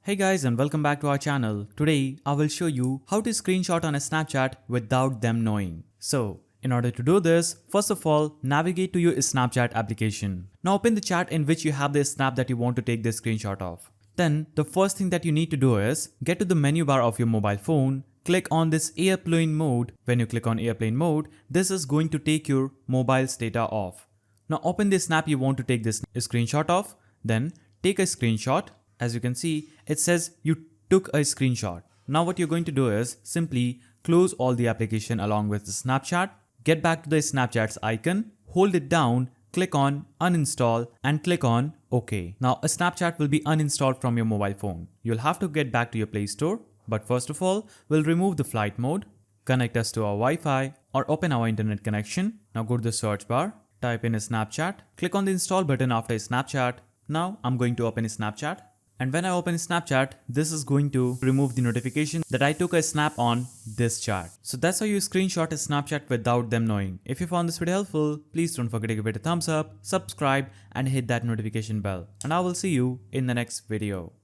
Hey guys and welcome back to our channel. Today I will show you how to screenshot on a Snapchat without them knowing. So in order to do this, first of all navigate to your Snapchat application. Now open the chat in which you have the snap that you want to take the screenshot of. Then the first thing that you need to do is get to the menu bar of your mobile phone. Click on this airplane mode. When you click on airplane mode, this is going to take your mobile's data off. Now open the snap you want to take this screenshot of. Then take a screenshot. As you can see, it says you took a screenshot. Now what you're going to do is simply close all the application along with the Snapchat. Get back to the Snapchat's icon, hold it down, click on uninstall and click on OK. Now a Snapchat will be uninstalled from your mobile phone. You'll have to get back to your Play Store. But first of all, we'll remove the flight mode, connect us to our Wi-Fi or open our internet connection. Now go to the search bar, type in a Snapchat, click on the install button after Snapchat. Now I'm going to open a Snapchat. And when I open Snapchat, this is going to remove the notification that I took a snap on this chat. So that's how you screenshot a Snapchat without them knowing. If you found this video helpful, please don't forget to give it a thumbs up, subscribe and hit that notification bell. And I will see you in the next video.